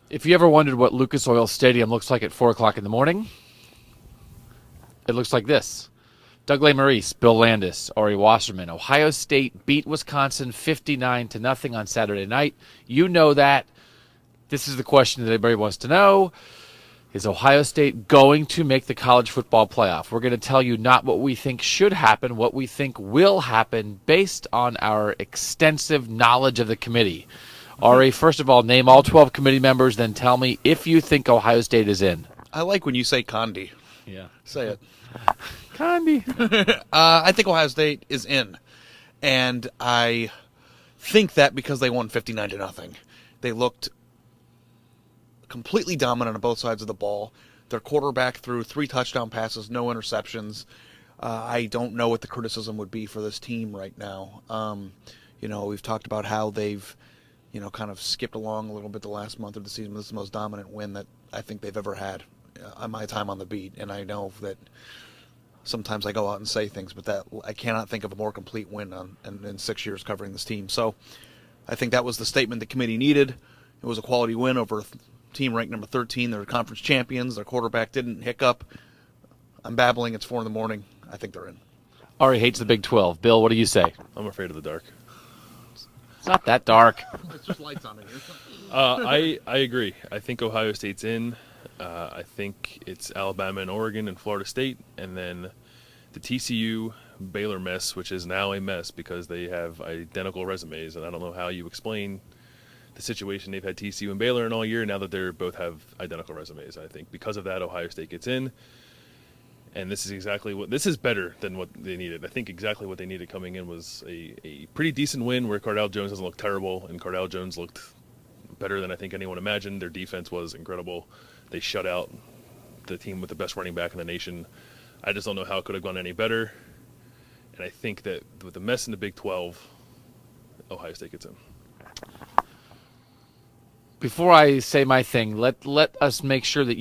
If you ever wondered what Lucas Oil Stadium looks like at 4 o'clock in the morning, it looks like this. Doug Maurice, Bill Landis, Ari Wasserman. Ohio State beat Wisconsin 59-0 on Saturday night. You know that. This is the question that everybody wants to know. Is Ohio State going to make the college football playoff? We're going to tell you not what we think should happen, what we think will happen based on our extensive knowledge of the committee. Ari, first of all, name all 12 committee members, then tell me if you think Ohio State is in. I like when you say Condi. Yeah. Say it. Condi. I think Ohio State is in. And I think that because they won 59-0. They looked completely dominant on both sides of the ball. Their quarterback threw 3 touchdown passes, no interceptions. I don't know what the criticism would be for this team right now. We've talked about how they've, kind of skipped along a little bit the last month of the season. This is the most dominant win that I think they've ever had on my time on the beat. And I know that sometimes I go out and say things, but that I cannot think of a more complete win in 6 years covering this team. So I think that was the statement the committee needed. It was a quality win over a team ranked number 13. They're conference champions. Their quarterback didn't hiccup. I'm babbling. It's 4 a.m. I think they're in. Ari hates the Big 12. Bill, what do you say? I'm afraid of the dark. It's not that dark. It's just lights on in here. I agree. I think Ohio State's in. I think it's Alabama and Oregon and Florida State, and then the TCU Baylor mess, which is now a mess because they have identical resumes, and I don't know how you explain the situation. They've had TCU and Baylor in all year now that they both have identical resumes. I think because of that, Ohio State gets in, and this is better than what they needed. I think exactly what they needed coming in was a pretty decent win where Cardale Jones doesn't look terrible, and Cardale Jones looked better than I think anyone imagined. Their defense was incredible. They shut out the team with the best running back in the nation. I just don't know how it could have gone any better. And I think that with the mess in the Big 12, Ohio State gets in. Before I say my thing, let us make sure that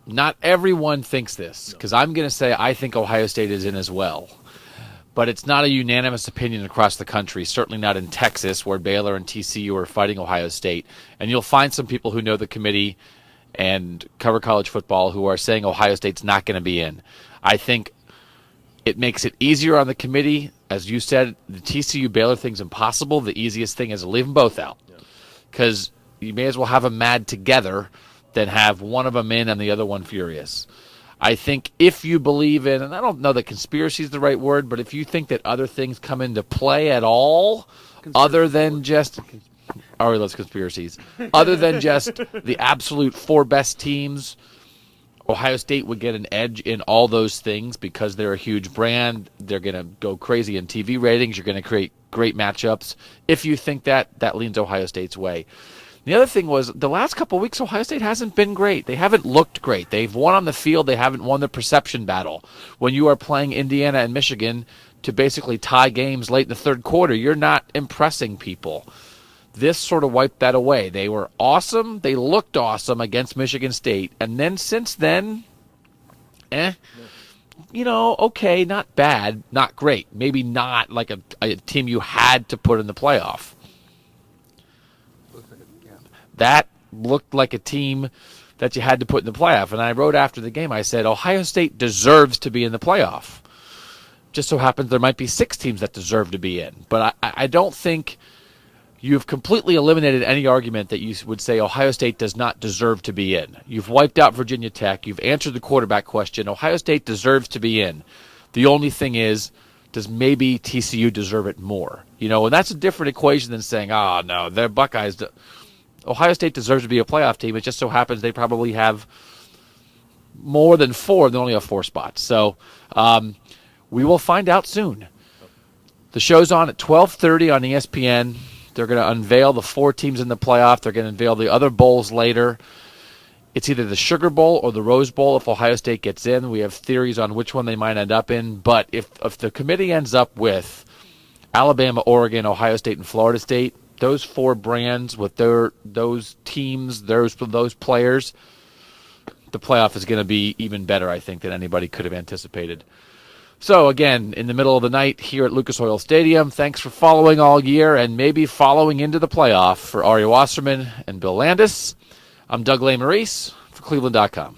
not everyone thinks this, because I'm going to say I think Ohio State is in as well. But it's not a unanimous opinion across the country, certainly not in Texas, where Baylor and TCU are fighting Ohio State. And you'll find some people who know the committee and cover college football who are saying Ohio State's not going to be in. I think it makes it easier on the committee. As you said, the TCU-Baylor thing's impossible. The easiest thing is to leave them both out, because you may as well have them mad together than have one of them in and the other one furious. I think if you believe in, and I don't know that conspiracy is the right word, but if you think that other things come into play at all, other than just Ari loves conspiracies, other than just the absolute 4 best teams, Ohio State would get an edge in all those things because they're a huge brand. They're going to go crazy in TV ratings. You're going to create great matchups. If you think that leans Ohio State's way. The other thing was the last couple of weeks, Ohio State hasn't been great. They haven't looked great. They've won on the field. They haven't won the perception battle. When you are playing Indiana and Michigan to basically tie games late in the third quarter, you're not impressing people. This sort of wiped that away. They were awesome. They looked awesome against Michigan State. And then since then, okay, not bad, not great. Maybe not like a team you had to put in the playoff. That looked like a team that you had to put in the playoff. And I wrote after the game, I said, Ohio State deserves to be in the playoff. Just so happens there might be 6 teams that deserve to be in. But I don't think you've completely eliminated any argument that you would say Ohio State does not deserve to be in. You've wiped out Virginia Tech. You've answered the quarterback question. Ohio State deserves to be in. The only thing is, does maybe TCU deserve it more? And that's a different equation than saying, no, they're Buckeyes. Ohio State deserves to be a playoff team. It just so happens they probably have more than 4. They only have 4 spots. So we will find out soon. The show's on at 12:30 on ESPN. They're going to unveil the 4 teams in the playoff. They're going to unveil the other bowls later. It's either the Sugar Bowl or the Rose Bowl if Ohio State gets in. We have theories on which one they might end up in. But if the committee ends up with Alabama, Oregon, Ohio State, and Florida State, those 4 brands with those teams, those players, the playoff is going to be even better, I think, than anybody could have anticipated. So, again, in the middle of the night here at Lucas Oil Stadium, thanks for following all year and maybe following into the playoff. For Ari Wasserman and Bill Landis, I'm Doug Lesmerises for cleveland.com.